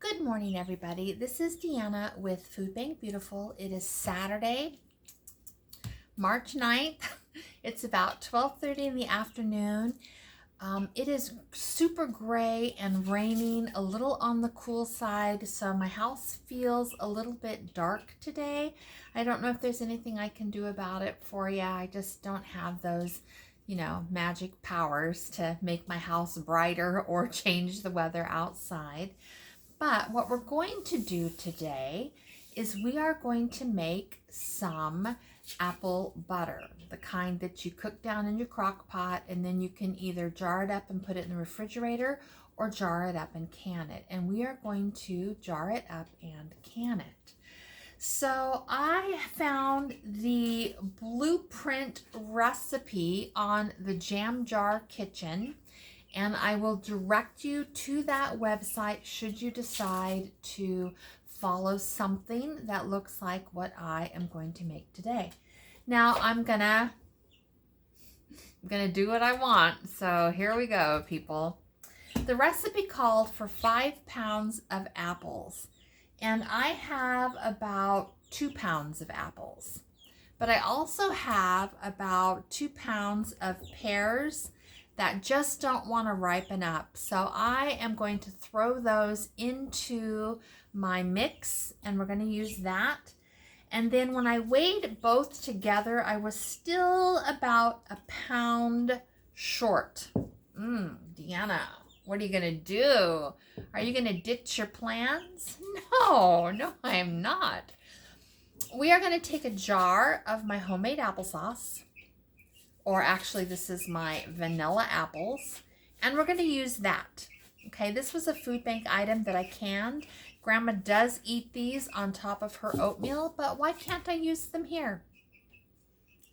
Good morning, everybody. This is Deanna with Food Bank Beautiful. It is Saturday, March 9th. It's about 12:30 in the afternoon. It is super gray and raining, a little on the cool side, so my house feels a little bit dark today. I don't know if there's anything I can do about it for you. I just don't have those, magic powers to make my house brighter or change the weather outside. But what we're going to do today is we are going to make some apple butter, the kind that you cook down in your crock pot, and then you can either jar it up and put it in the refrigerator or jar it up and can it. And we are going to jar it up and can it. So I found the blueprint recipe on the Jam Jar Kitchen, and I will direct you to that website should you decide to follow something that looks like what I am going to make today. Now I'm gonna do what I want. So here we go, people. The recipe called for 5 pounds of apples, and I have about 2 pounds of apples. But I also have about 2 pounds of pears that just don't want to ripen up. So I am going to throw those into my mix, and we're going to use that. And then when I weighed both together, I was still about a pound short. Deanna, what are you going to do? Are you going to ditch your plans? No, I am not. We are going to take a jar of my homemade applesauce, or actually this is my vanilla apples, and we're going to use that. Okay, this was a food bank item that I canned. Grandma does eat these on top of her oatmeal, but why can't I use them here?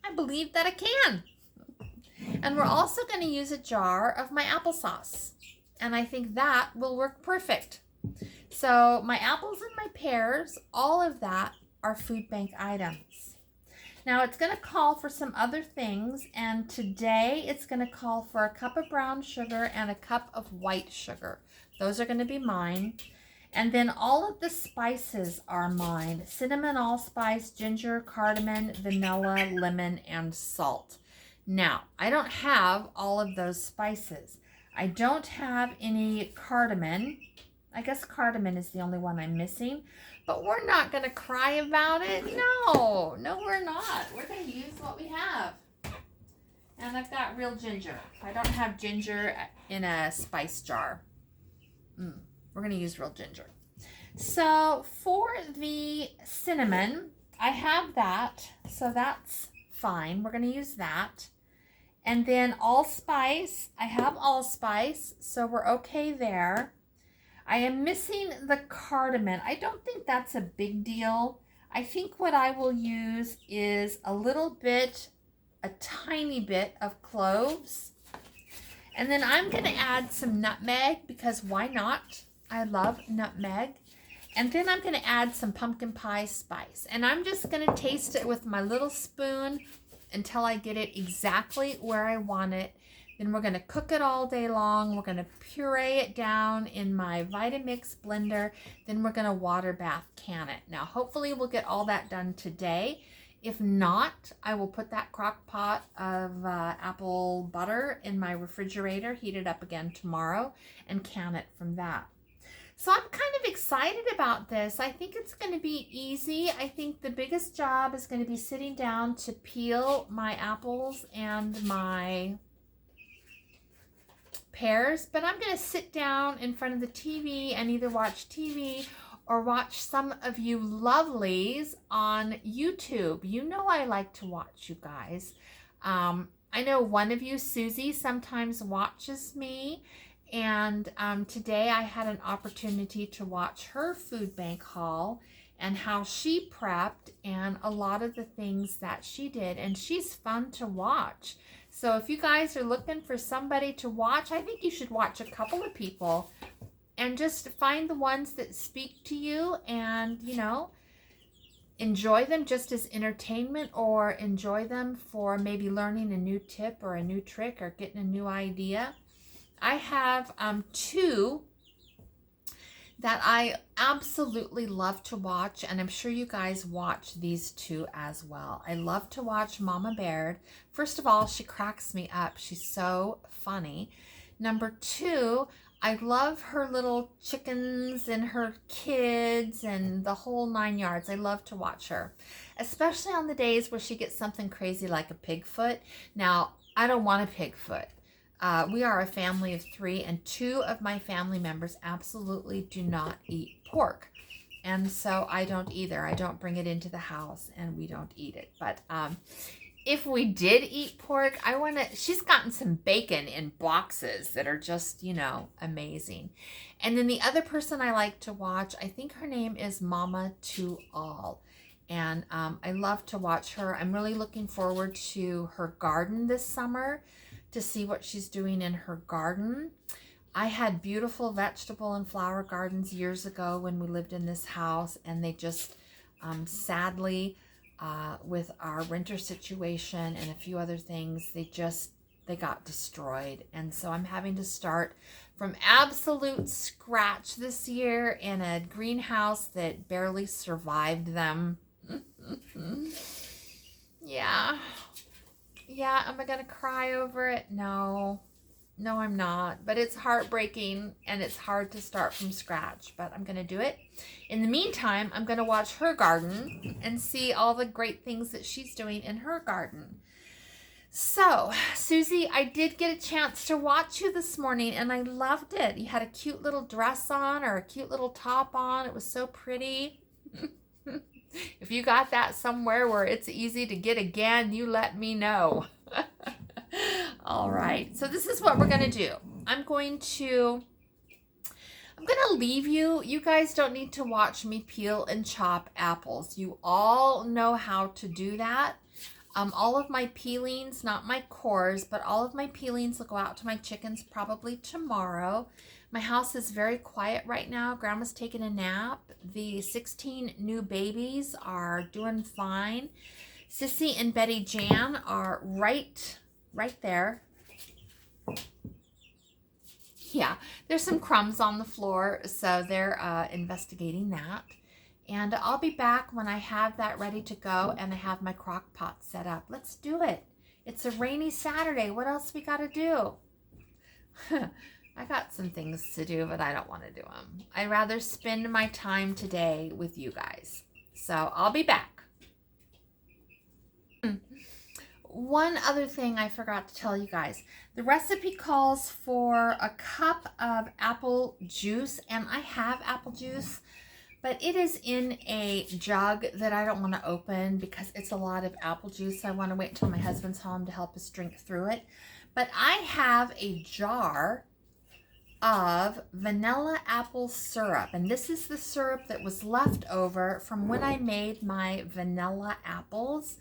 I believe that I can. And we're also going to use a jar of my applesauce, and I think that will work perfect. So my apples and my pears, all of that are food bank items. Now it's going to call for some other things, and today it's going to call for a cup of brown sugar and a cup of white sugar. Those are going to be mine. And then all of the spices are mine: cinnamon, allspice, ginger, cardamom, vanilla, lemon, and salt. Now, I don't have all of those spices. I don't have any cardamom. I guess cardamom is the only one I'm missing. But we're not going to cry about it. No, we're not. We're going to use what we have. And I've got real ginger. I don't have ginger in a spice jar. We're going to use real ginger. So for the cinnamon, I have that. So that's fine. We're going to use that. And then allspice, I have allspice. So we're okay there. I am missing the cardamom. I don't think that's a big deal. I think what I will use is a tiny bit of cloves. And then I'm going to add some nutmeg, because why not? I love nutmeg. And then I'm going to add some pumpkin pie spice. And I'm just going to taste it with my little spoon until I get it exactly where I want it. Then we're going to cook it all day long. We're going to puree it down in my Vitamix blender. Then we're going to water bath can it. Now, hopefully we'll get all that done today. If not, I will put that crock pot of apple butter in my refrigerator, heat it up again tomorrow, and can it from that. So I'm kind of excited about this. I think it's going to be easy. I think the biggest job is going to be sitting down to peel my apples and my pears, but I'm going to sit down in front of the TV and either watch TV or watch some of you lovelies on YouTube. You know I like to watch you guys. I know one of you, Susie, sometimes watches me, and today I had an opportunity to watch her food bank haul and how she prepped and a lot of the things that she did, and she's fun to watch. So if you guys are looking for somebody to watch, I think you should watch a couple of people and just find the ones that speak to you and, enjoy them just as entertainment, or enjoy them for maybe learning a new tip or a new trick or getting a new idea. I have 2 that I absolutely love to watch, and I'm sure you guys watch these two as well. I love to watch Mama Baird. First of all, she cracks me up. She's so funny. Number two, I love her little chickens and her kids and the whole 9 yards. I love to watch her, especially on the days where she gets something crazy like a pig foot. Now, I don't want a pig foot. We are a family of 3, and 2 of my family members absolutely do not eat pork. And so I don't either. I don't bring it into the house, and we don't eat it. But if we did eat pork, she's gotten some bacon in boxes that are just, amazing. And then the other person I like to watch, I think her name is Mama to All. And I love to watch her. I'm really looking forward to her garden this summer, to see what she's doing in her garden. I had beautiful vegetable and flower gardens years ago when we lived in this house, and they just sadly, with our renter situation and a few other things, they got destroyed. And so I'm having to start from absolute scratch this year in a greenhouse that barely survived them. Yeah, am I going to cry over it? No, I'm not. But it's heartbreaking, and it's hard to start from scratch. But I'm going to do it. In the meantime, I'm going to watch her garden and see all the great things that she's doing in her garden. So, Susie, I did get a chance to watch you this morning, and I loved it. You had a cute little dress on, or a cute little top on. It was so pretty. If you got that somewhere where it's easy to get again, you let me know. All right. So this is what we're going to do. I'm going to leave you. You guys don't need to watch me peel and chop apples. You all know how to do that. All of my peelings, not my cores, but all of my peelings will go out to my chickens probably tomorrow. My house is very quiet right now. Grandma's taking a nap. The 16 new babies are doing fine. Sissy and Betty Jan are right there. Yeah, there's some crumbs on the floor, so they're investigating that. And I'll be back when I have that ready to go and I have my crock pot set up. Let's do it. It's a rainy Saturday. What else we got to do? I got some things to do, but I don't want to do them. I'd rather spend my time today with you guys. So I'll be back. One other thing I forgot to tell you guys. The recipe calls for a cup of apple juice, and I have apple juice, but it is in a jug that I don't want to open because it's a lot of apple juice. I want to wait until my husband's home to help us drink through it. But I have a jar of vanilla apple syrup, and this is the syrup that was left over from when I made my vanilla apples.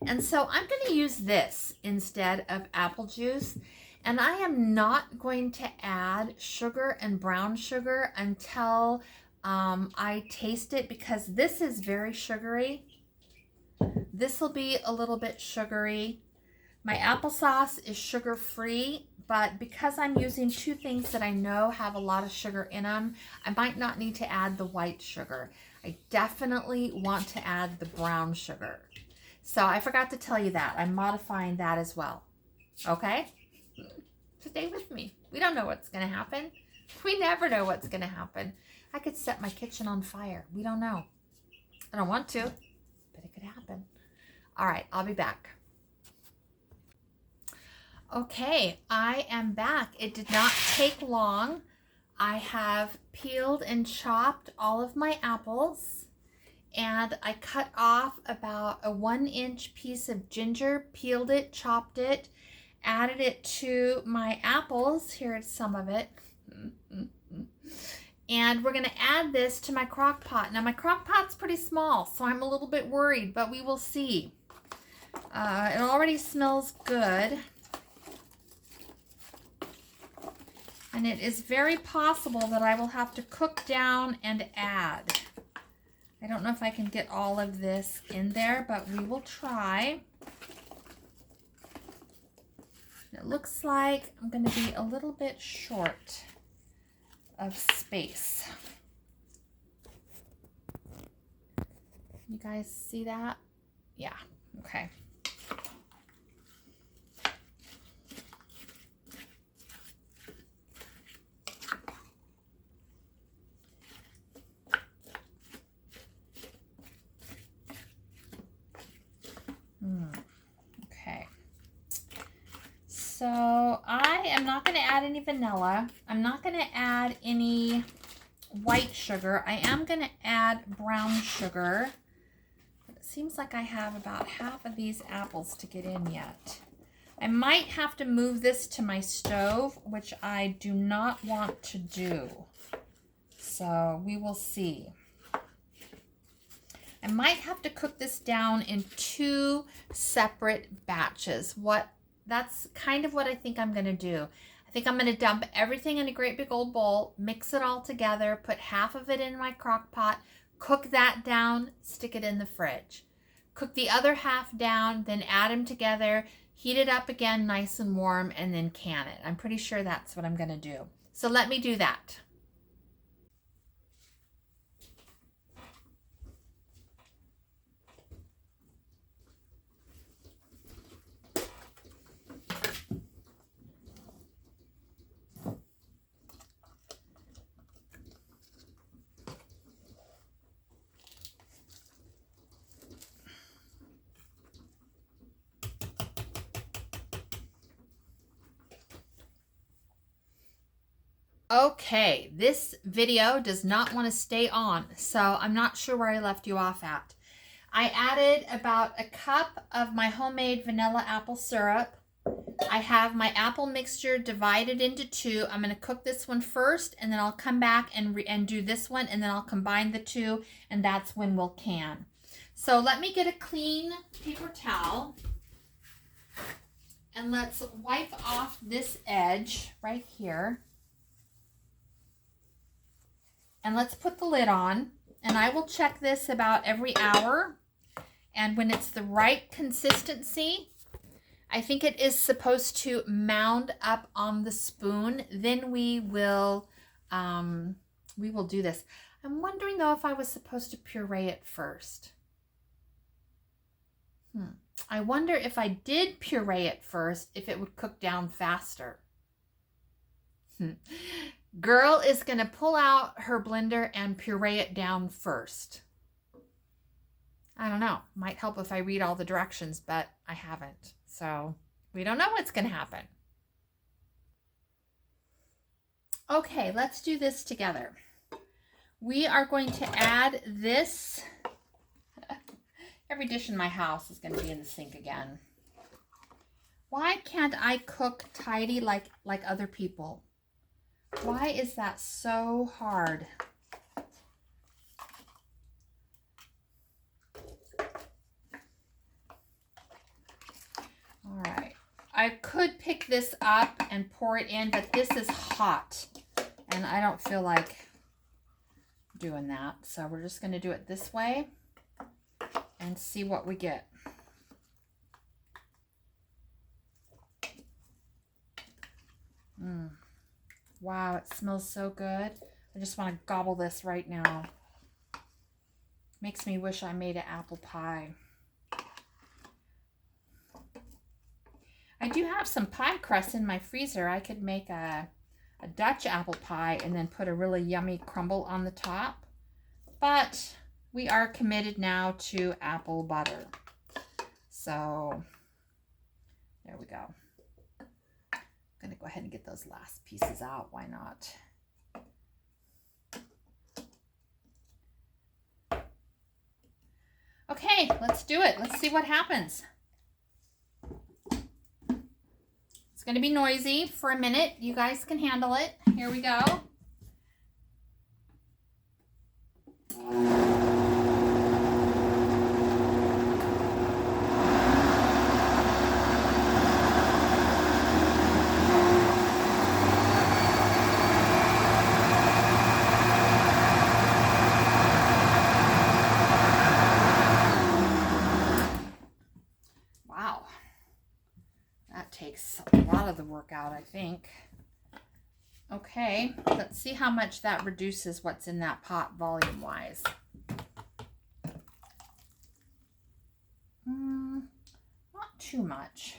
And so I'm going to use this instead of apple juice, and I am not going to add sugar and brown sugar until I taste it, because this is very sugary. This will be a little bit sugary. My applesauce is sugar-free, but because I'm using 2 things that I know have a lot of sugar in them, I might not need to add the white sugar. I definitely want to add the brown sugar. So I forgot to tell you that. I'm modifying that as well. Okay? So stay with me. We don't know what's going to happen. We never know what's going to happen. I could set my kitchen on fire. We don't know. I don't want to, but it could happen. All right, I'll be back. Okay, I am back. It did not take long. I have peeled and chopped all of my apples, and I cut off about a 1-inch piece of ginger, peeled it, chopped it, added it to my apples. Here's some of it. And we're going to add this to my crock pot. Now, my crock pot's pretty small, so I'm a little bit worried, but we will see. It already smells good. And it is very possible that I will have to cook down and add. I don't know if I can get all of this in there, but we will try. It looks like I'm going to be a little bit short of space. You guys see that? Yeah, okay. Okay. So I am not going to add any vanilla. I'm not going to add any white sugar. I am going to add brown sugar. But it seems like I have about half of these apples to get in yet. I might have to move this to my stove, which I do not want to do. So we will see. I might have to cook this down in 2 separate batches. That's kind of what I think I'm going to do. I think I'm going to dump everything in a great big old bowl, mix it all together, put half of it in my crock pot, cook that down, stick it in the fridge. Cook the other half down, then add them together, heat it up again nice and warm, and then can it. I'm pretty sure that's what I'm going to do. So let me do that. Okay, this video does not want to stay on, so I'm not sure where I left you off at. I added about a cup of my homemade vanilla apple syrup. I have my apple mixture divided into 2. I'm going to cook this one first, and then I'll come back and do this one, and then I'll combine the 2, and that's when we'll can. So let me get a clean paper towel, and let's wipe off this edge right here. And let's put the lid on, and I will check this about every hour. And when it's the right consistency, I think it is supposed to mound up on the spoon. Then we will do this. I'm wondering though if I was supposed to puree it first. I wonder if I did puree it first, if it would cook down faster. Girl is going to pull out her blender and puree it down first. I don't know. Might help if I read all the directions, but I haven't. So we don't know what's going to happen. Okay, let's do this together. We are going to add this. Every dish in my house is going to be in the sink again. Why can't I cook tidy like other people? Why is that so hard? All right. I could pick this up and pour it in, but this is hot, and I don't feel like doing that. So we're just going to do it this way and see what we get. Wow, it smells so good. I just want to gobble this right now. Makes me wish I made an apple pie. I do have some pie crust in my freezer. I could make a Dutch apple pie and then put a really yummy crumble on the top. But we are committed now to apple butter. So there we go. I'm going to go ahead and get those last pieces out. Why not? Okay, let's do it. Let's see what happens. It's going to be noisy for a minute. You guys can handle it. Here we go. Takes a lot of the work out, I think. Okay, let's see how much that reduces what's in that pot volume-wise. too much,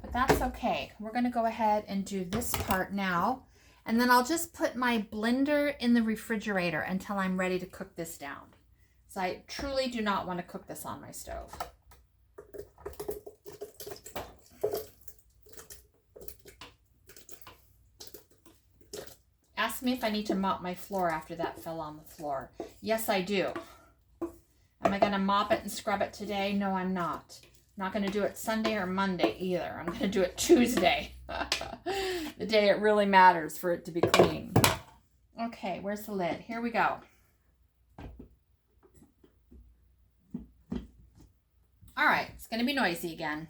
but that's okay. We're going to go ahead and do this part now, and then I'll just put my blender in the refrigerator until I'm ready to cook this down. So I truly do not want to cook this on my stove. Ask me if I need to mop my floor after that fell on the floor. Yes, I do. Am I going to mop it and scrub it today? No, I'm not. I'm not going to do it Sunday or Monday either. I'm going to do it Tuesday. The day it really matters for it to be clean. Okay, where's the lid? Here we go. All right, it's going to be noisy again.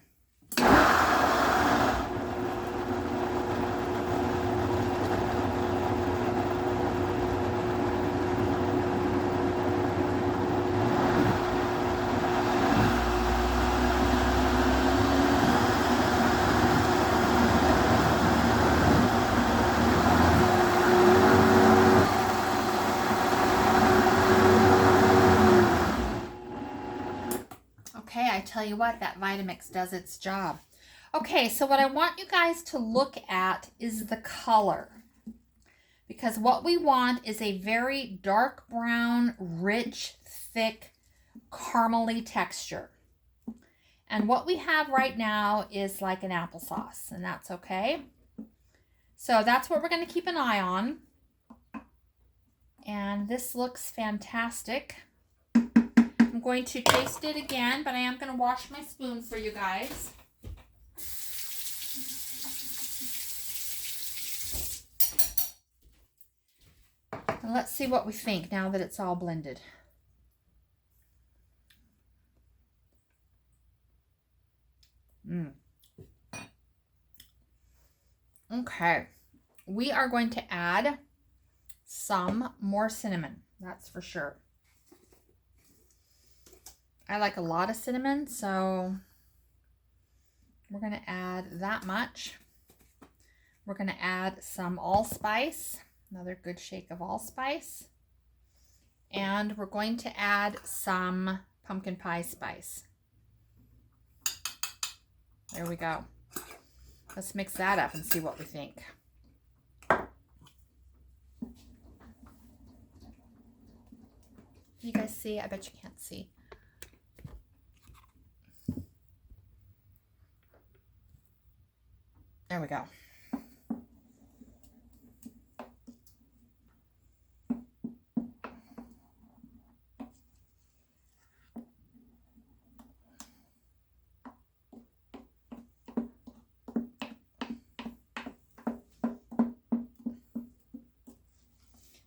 I tell you what, that Vitamix does its job. Okay, so what I want you guys to look at is the color. Because what we want is a very dark brown, rich, thick, caramely texture. And what we have right now is like an applesauce, and that's okay. So that's what we're going to keep an eye on. And this looks fantastic. I'm going to taste it again, but I am going to wash my spoon for you guys. And let's see what we think now that it's all blended. Okay, we are going to add some more cinnamon, that's for sure. I like a lot of cinnamon, so we're going to add that much. We're going to add some allspice, another good shake of allspice. And we're going to add some pumpkin pie spice. There we go. Let's mix that up and see what we think. You guys see? I bet you can't see. There we go.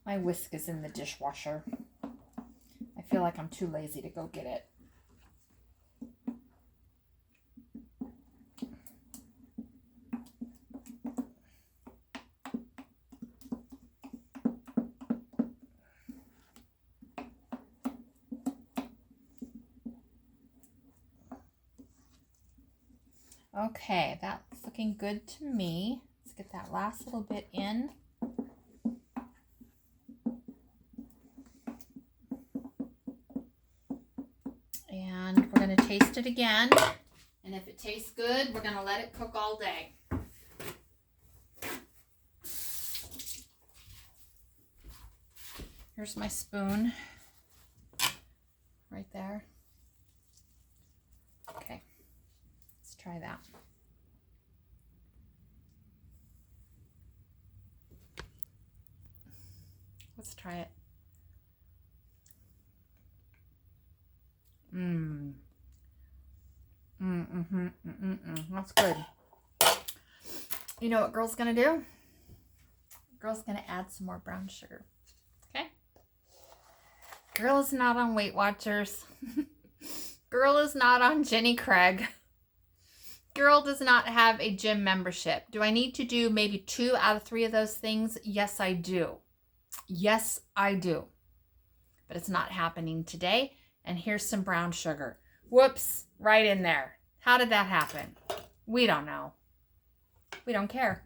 My whisk is in the dishwasher. I feel like I'm too lazy to go get it. Okay, that's looking good to me. Let's get that last little bit in. And we're going to taste it again. And if it tastes good, we're going to let it cook all day. Here's my spoon. Right there. Okay. Let's try that. Let's try it. That's good. You know what girl's gonna do? Girl's gonna add some more brown sugar. Okay? Girl is not on Weight Watchers. Girl is not on Jenny Craig. Girl does not have a gym membership. Do I need to do maybe 2 out of 3 of those things? Yes, I do. Yes, I do. But it's not happening today. And here's some brown sugar. Whoops, right in there. How did that happen? We don't know. We don't care.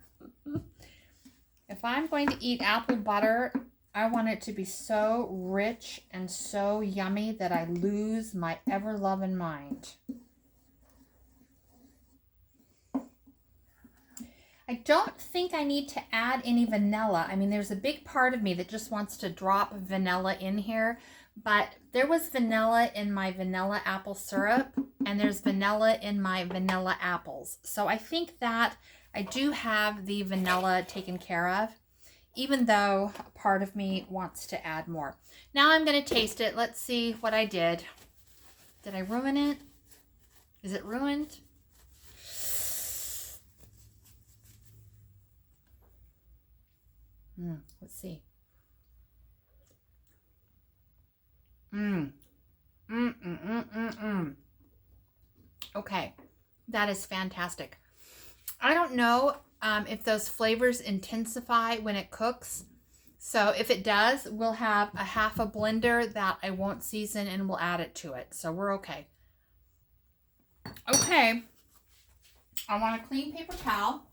If I'm going to eat apple butter, I want it to be so rich and so yummy that I lose my ever-loving mind. I don't think I need to add any vanilla. I mean, there's a big part of me that just wants to drop vanilla in here, but there was vanilla in my vanilla apple syrup, and there's vanilla in my vanilla apples. So I think that I do have the vanilla taken care of, even though a part of me wants to add more. Now I'm going to taste it. Let's see what I did. Did I ruin it? Is it ruined? Let's see. Okay, that is fantastic. I don't know if those flavors intensify when it cooks. So if it does, we'll have a half a blender that I won't season and we'll add it to it. So we're okay. Okay, I want a clean paper towel.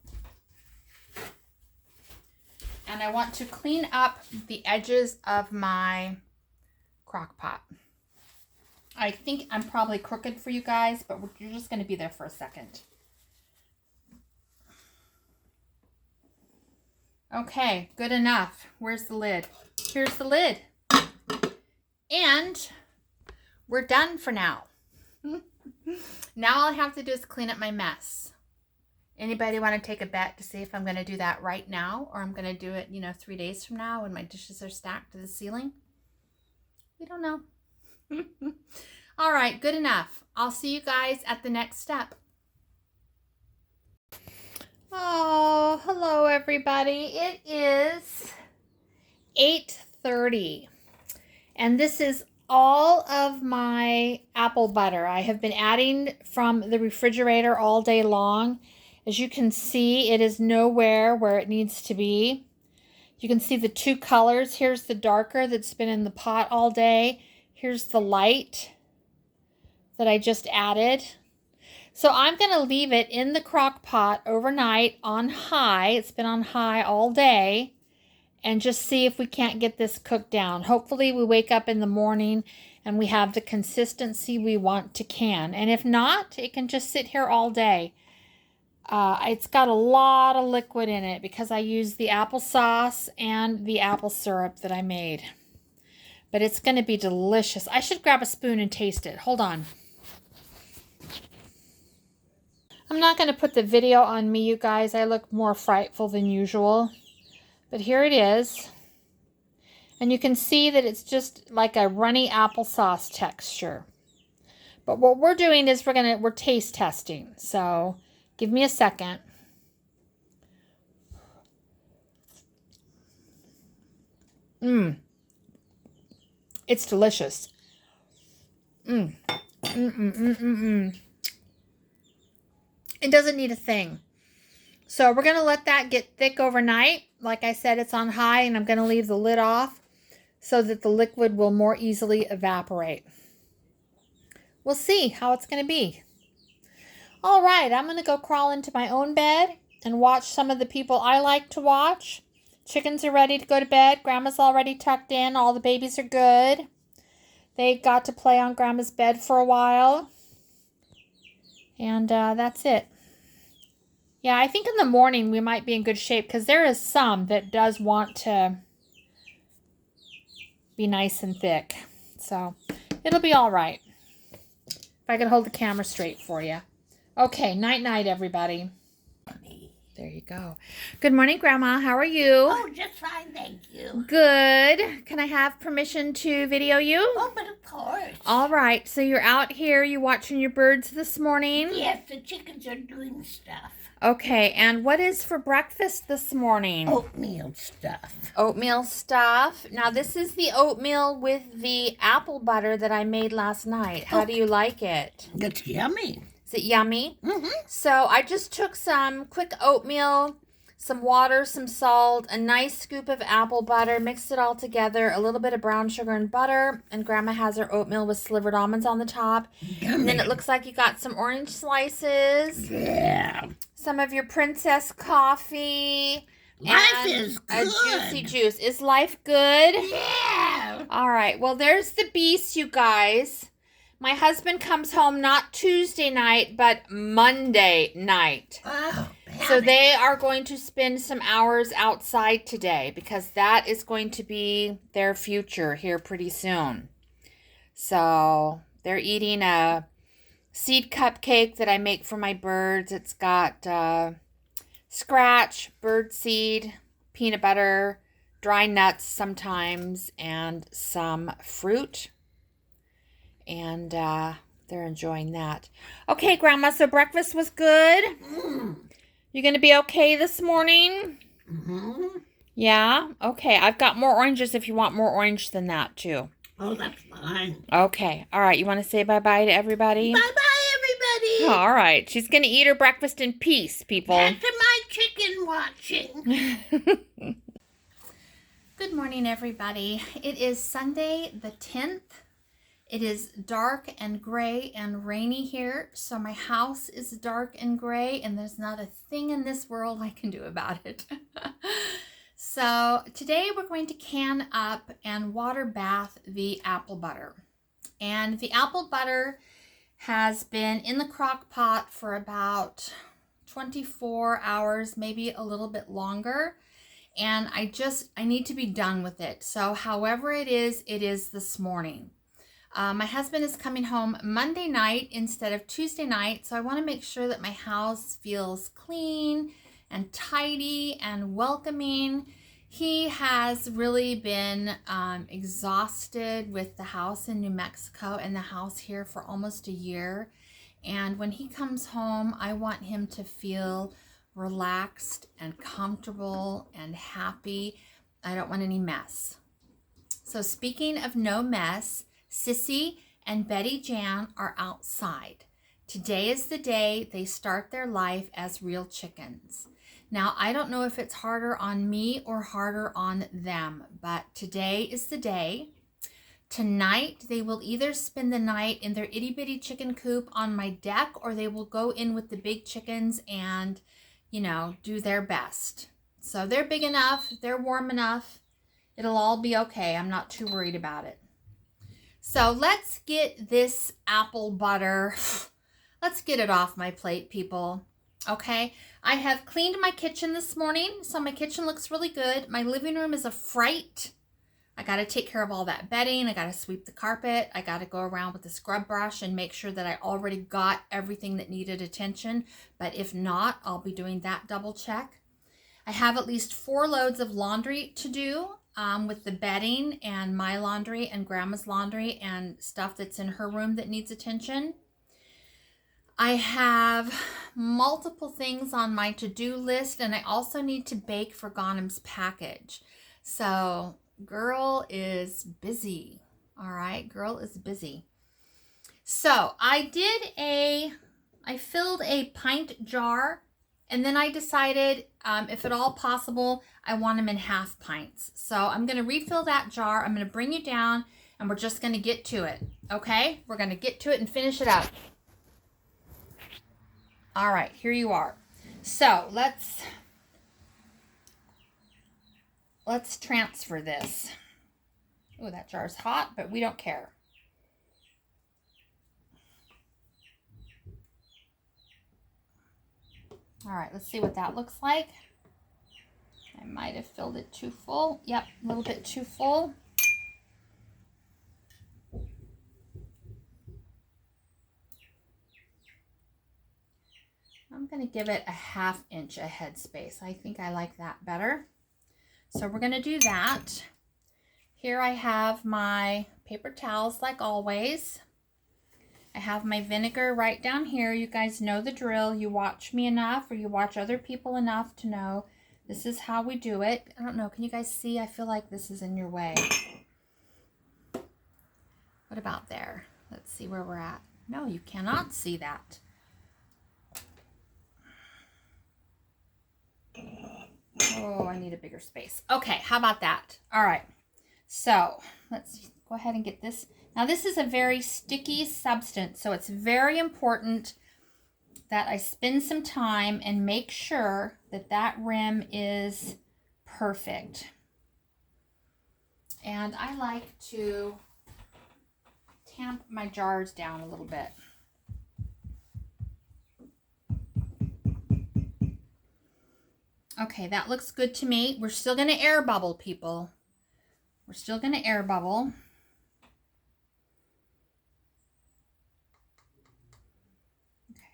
And I want to clean up the edges of my crock pot. I think I'm probably crooked for you guys, but you're just going to be there for a second. Okay, good enough. Where's the lid? Here's the lid. And we're done for now. Now all I have to do is clean up my mess. Anybody want to take a bet to see if I'm going to do that right now, or I'm going to do it, 3 days from now when my dishes are stacked to the ceiling? We don't know. All right, good enough. I'll see you guys at the next step. Oh, hello everybody. It is 8:30, and this is all of my apple butter. I have been adding from the refrigerator all day long. As you can see, it is nowhere where it needs to be. You can see the two colors. Here's the darker that's been in the pot all day. Here's the light that I just added. So I'm going to leave it in the crock pot overnight on high. It's been on high all day. And just see if we can't get this cooked down. Hopefully we wake up in the morning and we have the consistency we want to can. And if not, it can just sit here all day. It's got a lot of liquid in it because I used the applesauce and the apple syrup that I made. But it's going to be delicious. I should grab a spoon and taste it. Hold on. I'm not going to put the video on me, you guys. I look more frightful than usual. But here it is. And you can see that it's just like a runny applesauce texture. But what we're doing is we're taste testing. So give me a second. It's delicious. It doesn't need a thing. So we're going to let that get thick overnight. Like I said, it's on high, and I'm going to leave the lid off so that the liquid will more easily evaporate. We'll see how it's going to be. All right, I'm going to go crawl into my own bed and watch some of the people I like to watch. Chickens are ready to go to bed. Grandma's already tucked in. All the babies are good. They got to play on Grandma's bed for a while. And that's it. Yeah, I think in the morning we might be in good shape because there is some that does want to be nice and thick. So it'll be all right. If I could hold the camera straight for you. Okay, night-night, everybody. There you go. Good morning, Grandma. How are you? Oh, just fine, thank you. Good. Can I have permission to video you? Oh, but of course. All right. So you're out here. You watching your birds this morning? Yes, the chickens are doing stuff. Okay. And what is for breakfast this morning? Oatmeal stuff. Oatmeal stuff. Now, this is the oatmeal with the apple butter that I made last night. How do you like it? It's yummy. Is it yummy? Mm-hmm. So I just took some quick oatmeal, some water, some salt, a nice scoop of apple butter, mixed it all together, a little bit of brown sugar and butter, and Grandma has her oatmeal with slivered almonds on the top. Yummy. And then it looks like you got some orange slices. Yeah. Some of your princess coffee. Life is good. A juicy juice. Is life good? Yeah. All right. Well, there's the beast, you guys. My husband comes home not Tuesday night, but Monday night. Oh, So they are going to spend some hours outside today because that is going to be their future here pretty soon. So they're eating a seed cupcake that I make for my birds. It's got scratch, bird seed, peanut butter, dry nuts sometimes, and some fruit. And they're enjoying that. Okay, Grandma, so breakfast was good? You going to be okay this morning? Mm-hmm. Yeah? Okay, I've got more oranges if you want more orange than that, too. Oh, that's fine. Okay, all right. You want to say bye-bye to everybody? Bye-bye, everybody. All right. She's going to eat her breakfast in peace, people. Back to my chicken watching. Good morning, everybody. It is Sunday the 10th. It is dark and gray and rainy here, so my house is dark and gray, and there's not a thing in this world I can do about it. So today we're going to can up and water bath the apple butter. And the apple butter has been in the crock pot for about 24 hours, maybe a little bit longer. And I need to be done with it. So however it is this morning. My husband is coming home Monday night instead of Tuesday night, so I want to make sure that my house feels clean and tidy and welcoming. He has really been exhausted with the house in New Mexico and the house here for almost a year. And when he comes home, I want him to feel relaxed and comfortable and happy. I don't want any mess. So speaking of no mess, Sissy and Betty Jan are outside. Today is the day they start their life as real chickens. Now, I don't know if it's harder on me or harder on them, but today is the day. Tonight, they will either spend the night in their itty-bitty chicken coop on my deck, or they will go in with the big chickens and, do their best. So they're big enough, they're warm enough. It'll all be okay. I'm not too worried about it. So let's get this apple butter, let's get it off my plate, people. Okay, I have cleaned my kitchen this morning, so my kitchen looks really good. My living room is a fright. I got to take care of all that bedding. I got to sweep the carpet. I got to go around with the scrub brush and make sure that I already got everything that needed attention. But if not, I'll be doing that double check. I have at least 4 loads of laundry to do with the bedding and my laundry and Grandma's laundry and stuff that's in her room that needs attention. I have multiple things on my to-do list, and I also need to bake for Ghanem's package. So girl is busy. All right, girl is busy. So I filled a pint jar, and then I decided if at all possible, I want them in half pints. So I'm going to refill that jar. I'm going to bring you down, and we're just going to get to it. Okay, we're going to get to it and finish it up. All right, here you are. So let's transfer this. Oh, that jar's hot, but we don't care. All right, let's see what that looks like. I might have filled it too full. Yep, a little bit too full. I'm going to give it a 1/2 inch a headspace. I think I like that better. So we're going to do that. Here I have my paper towels like always. I have my vinegar right down here. You guys know the drill. You watch me enough, or you watch other people enough to know this is how we do it. I don't know. Can you guys see? I feel like this is in your way. What about there? Let's see where we're at. No, you cannot see that. Oh, I need a bigger space. Okay, how about that? All right, so let's go ahead and get this. Now, this is a very sticky substance, so it's very important that I spend some time and make sure that that rim is perfect. And I like to tamp my jars down a little bit. Okay, that looks good to me. We're still going to air bubble, people. We're still going to air bubble.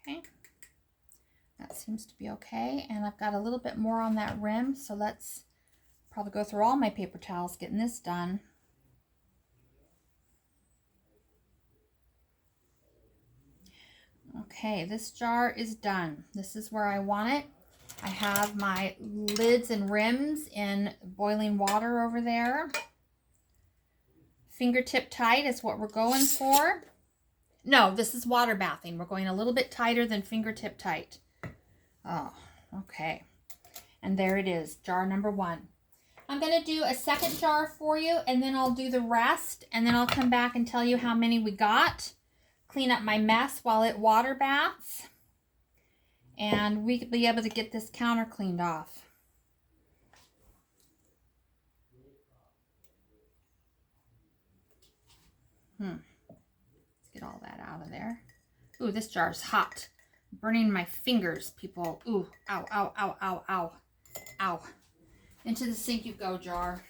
Okay. That seems to be okay. And I've got a little bit more on that rim, so let's probably go through all my paper towels getting this done. Okay, this jar is done. This is where I want it. I have my lids and rims in boiling water over there. Fingertip tight is what we're going for. No, this is water bathing. We're going a little bit tighter than fingertip tight. Oh, okay. And there it is, jar number 1. I'm going to do a second jar for you, and then I'll do the rest, and then I'll come back and tell you how many we got. Clean up my mess while it water baths. And we could be able to get this counter cleaned off. Let's get all that out of there. Ooh, this jar's hot. Burning my fingers, people. Ooh, ow, ow, ow, ow, ow, ow. Into the sink you go, jar.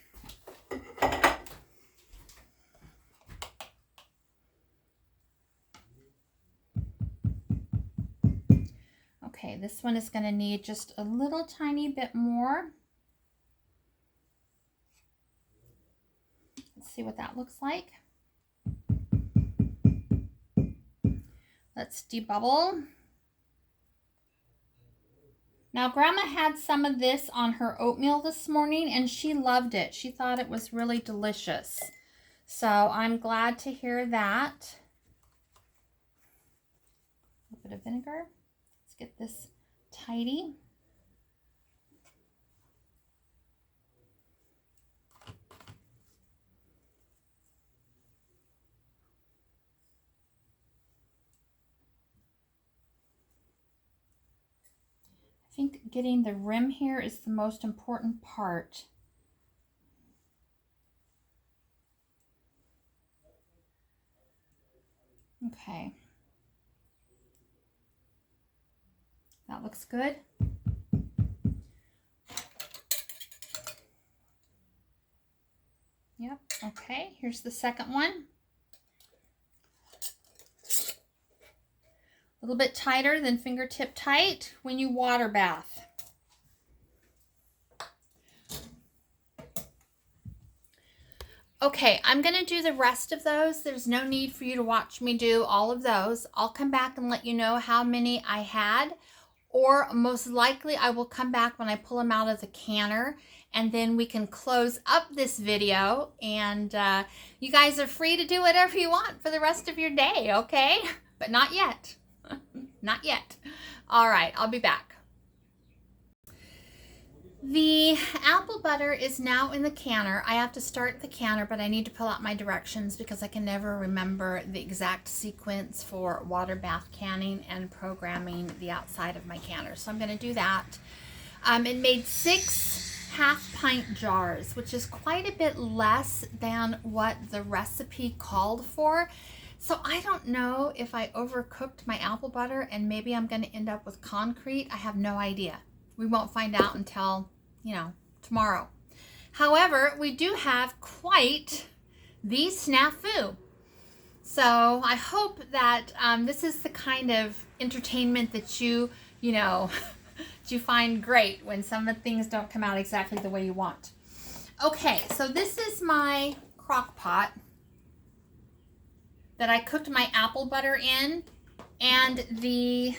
Okay, this one is going to need just a little tiny bit more. Let's see what that looks like. Let's debubble. Now, Grandma had some of this on her oatmeal this morning, and she loved it. She thought it was really delicious. So I'm glad to hear that. A little bit of vinegar. Let's get this tidy. I think getting the rim here is the most important part. Okay. That looks good. Yep, okay, here's the second one. A little bit tighter than fingertip tight when you water bath. Okay, I'm going to do the rest of those. There's no need for you to watch me do all of those. I'll come back and let you know how many I had, or most likely I will come back when I pull them out of the canner, and then we can close up this video, and you guys are free to do whatever you want for the rest of your day, okay? But not yet. Not yet. All right, I'll be back. The apple butter is now in the canner. I have to start the canner, but I need to pull out my directions because I can never remember the exact sequence for water bath canning and programming the outside of my canner. So I'm going to do that. It made 6 half-pint jars, which is quite a bit less than what the recipe called for. So I don't know if I overcooked my apple butter and maybe I'm going to end up with concrete. I have no idea. We won't find out until, tomorrow. However, we do have quite the snafu. So I hope that this is the kind of entertainment that you that you find great when some of the things don't come out exactly the way you want. Okay, so this is my crock pot that I cooked my apple butter in, and the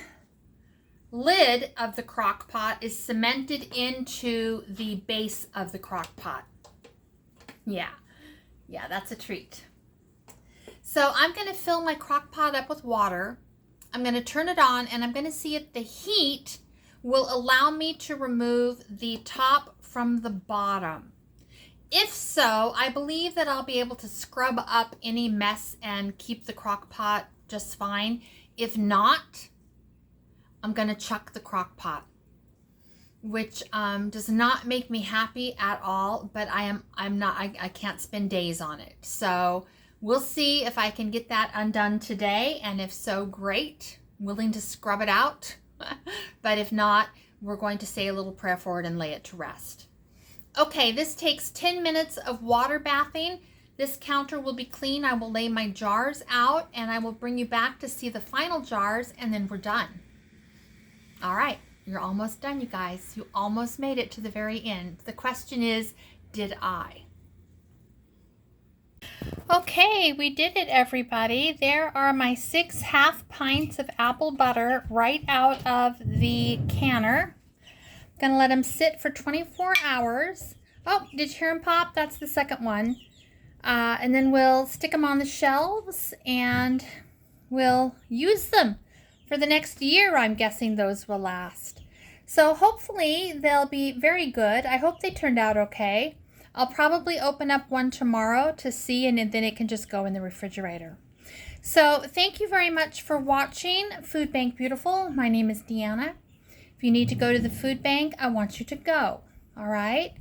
lid of the crock pot is cemented into the base of the crock pot. Yeah, that's a treat. So I'm going to fill my crock pot up with water. I'm going to turn it on, and I'm going to see if the heat will allow me to remove the top from the bottom. If so, I believe that I'll be able to scrub up any mess and keep the crock pot just fine. If not, I'm going to chuck the crock pot, which does not make me happy at all, but I can't spend days on it. So we'll see if I can get that undone today, and if so, great, willing to scrub it out. But if not, we're going to say a little prayer for it and lay it to rest. Okay, this takes 10 minutes of water bathing. This counter will be clean. I will lay my jars out and I will bring you back to see the final jars, and then we're done. All right, you're almost done, you guys. You almost made it to the very end. The question is, did I? Okay, we did it, everybody. There are my 6 half pints of apple butter right out of the canner. I'm gonna let them sit for 24 hours. Oh, did you hear them pop? That's the second one. And then we'll stick them on the shelves and we'll use them for the next year. I'm guessing those will last. So hopefully they'll be very good. I hope they turned out okay. I'll probably open up one tomorrow to see, and then it can just go in the refrigerator. So thank you very much for watching Food Bank Beautiful. My name is Deanna. If you need to go to the food bank, I want you to go. All right?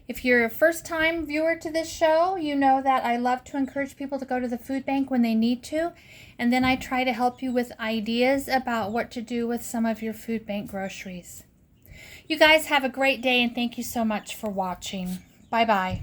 If you're a first-time viewer to this show, you know that I love to encourage people to go to the food bank when they need to, and then I try to help you with ideas about what to do with some of your food bank groceries. You guys have a great day, and thank you so much for watching. Bye-bye.